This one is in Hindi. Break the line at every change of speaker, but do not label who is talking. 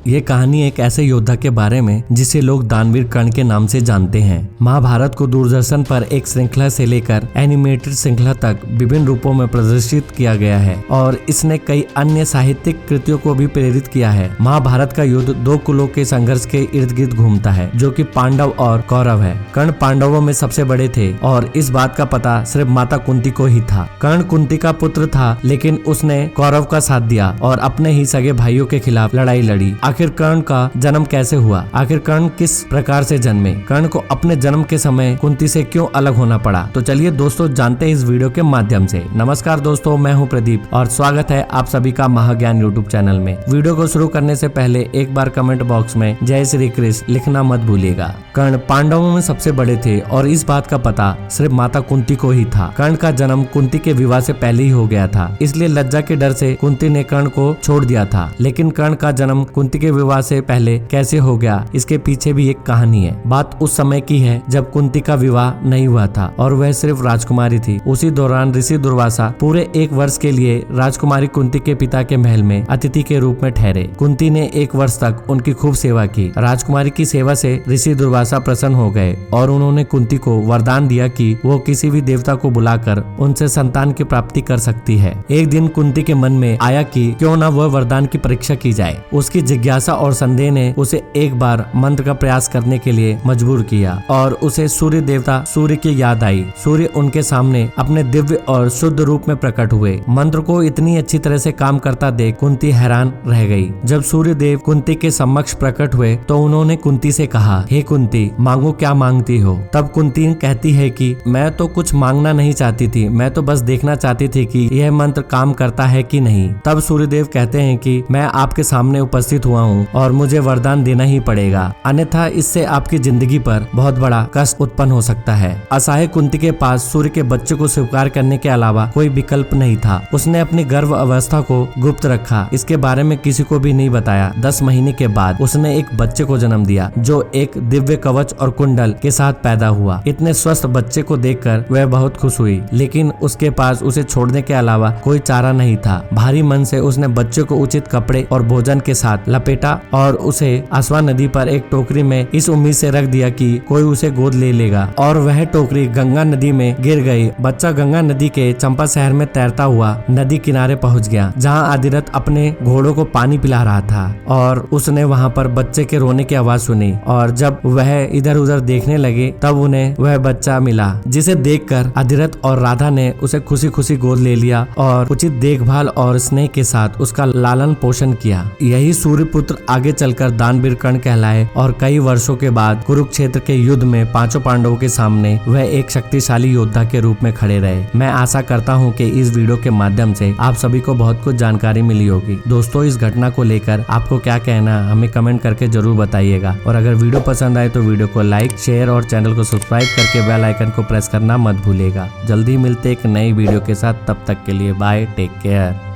ये कहानी एक ऐसे योद्धा के बारे में जिसे लोग दानवीर कर्ण के नाम से जानते हैं। महाभारत को दूरदर्शन पर एक श्रृंखला से लेकर एनिमेटेड श्रृंखला तक विभिन्न रूपों में प्रदर्शित किया गया है और इसने कई अन्य साहित्यिक कृतियों को भी प्रेरित किया है। महाभारत का युद्ध दो कुलों के संघर्ष के इर्द गिर्द घूमता है, जो कि पांडव और कौरव है। कर्ण पांडवों में सबसे बड़े थे और इस बात का पता सिर्फ माता कुंती को ही था। कर्ण कुंती का पुत्र था, लेकिन उसने कौरव का साथ दिया और अपने ही सगे भाइयों के खिलाफ लड़ाई लड़ी। आखिर कर्ण का जन्म कैसे हुआ? आखिर कर्ण किस प्रकार से जन्मे? कर्ण को अपने जन्म के समय कुंती से क्यों अलग होना पड़ा? तो चलिए दोस्तों जानते हैं इस वीडियो के माध्यम से। नमस्कार दोस्तों, मैं हूं प्रदीप और स्वागत है आप सभी का महाज्ञान यूट्यूब चैनल में। वीडियो को शुरू करने से पहले एक बार कमेंट बॉक्स में जय श्री कृष्ण लिखना मत भूलिएगा। कर्ण पांडवों में सबसे बड़े थे और इस बात का पता सिर्फ माता कुंती को ही था। कर्ण का जन्म कुंती के विवाह से पहले ही हो गया था, इसलिए लज्जा के डर से कुंती ने कर्ण को छोड़ दिया था। लेकिन कर्ण का जन्म कुंती के विवाह से पहले कैसे हो गया, इसके पीछे भी एक कहानी है। बात उस समय की है जब कुंती का विवाह नहीं हुआ था और वह सिर्फ राजकुमारी थी। उसी दौरान ऋषि दुर्वासा पूरे 1 वर्ष के लिए राजकुमारी कुंती के पिता के महल में अतिथि के रूप में ठहरे। कुंती ने 1 वर्ष तक उनकी खूब सेवा की। राजकुमारी की सेवा से ऋषि दुर्वासा प्रसन्न हो गए और उन्होंने कुंती को वरदान दिया कि वो किसी भी देवता को बुलाकर उनसे संतान की प्राप्ति कर सकती है। एक दिन कुंती के मन में आया कि क्यों ना वह वरदान की परीक्षा की जाए। उसकी जिज्ञासा और संदेह ने उसे एक बार मंत्र का प्रयास करने के लिए मजबूर किया और उसे सूर्य देवता सूर्य की याद आई। सूर्य उनके सामने अपने दिव्य और शुद्ध रूप में प्रकट हुए। मंत्र को इतनी अच्छी तरह से काम करता देख कुंती हैरान रह गई। जब सूर्य देव कुंती के समक्ष प्रकट हुए तो उन्होंने कुंती से कहा, हे कुंती, मांगो क्या मांगती हो। तब कुंती कहती है कि मैं तो कुछ मांगना नहीं चाहती थी, मैं तो बस देखना चाहती थी कि यह मंत्र काम करता है कि नहीं। तब सूर्यदेव कहते हैं कि मैं आपके सामने उपस्थित हुआ हूँ और मुझे वरदान देना ही पड़ेगा, अन्यथा इससे आपकी जिंदगी पर बहुत बड़ा कष्ट उत्पन्न हो सकता है। असहाय कुंती के पास सूर्य के बच्चे को स्वीकार करने के अलावा कोई विकल्प नहीं था। उसने अपनी गर्भ अवस्था को गुप्त रखा, इसके बारे में किसी को भी नहीं बताया। 10 महीने के बाद उसने एक बच्चे को जन्म दिया जो एक दिव्य कवच और कुंडल के साथ पैदा हुआ। इतने स्वस्थ बच्चे को देखकर वह बहुत खुश हुई, लेकिन उसके पास उसे छोड़ने के अलावा कोई चारा नहीं था। भारी मन से उसने बच्चे को उचित कपड़े और भोजन के साथ लपेटा और उसे अश्वा नदी पर एक टोकरी में इस उम्मीद से रख दिया कि कोई उसे गोद ले लेगा, और वह टोकरी गंगा नदी में गिर गई। बच्चा गंगा नदी के चंपा शहर में तैरता हुआ नदी किनारे पहुंच गया, जहां आदिरथ अपने घोड़ों को पानी पिला रहा था और उसने वहां पर बच्चे के रोने की आवाज सुनी। और जब वह इधर उधर देखने लगे तब उन्हें वह बच्चा मिला, जिसे देखकर आदिरथ और राधा ने उसे खुशी खुशी गोद ले लिया और उचित देखभाल और स्नेह के साथ उसका लालन पोषण किया। यही सूर्यपुत्र आगे चलकर दानवीर कर्ण कहलाए और कई वर्षों के बाद कुरुक्षेत्र के युद्ध में 5 पांडवों के सामने वह एक शक्तिशाली योद्धा के रूप में खड़े रहे। मैं आशा करता हूं कि इस वीडियो के माध्यम से आप सभी को बहुत कुछ जानकारी मिली होगी। दोस्तों, इस घटना को लेकर आपको क्या कहना है हमें कमेंट करके जरूर बताइएगा और अगर वीडियो पसंद आए तो वीडियो को लाइक, शेयर और चैनल को सब्सक्राइब करके बेल आइकन को प्रेस करना मत भूलिएगा। जल्दी मिलते एक नई वीडियो के साथ, तब तक के लिए बाय, टेक केयर।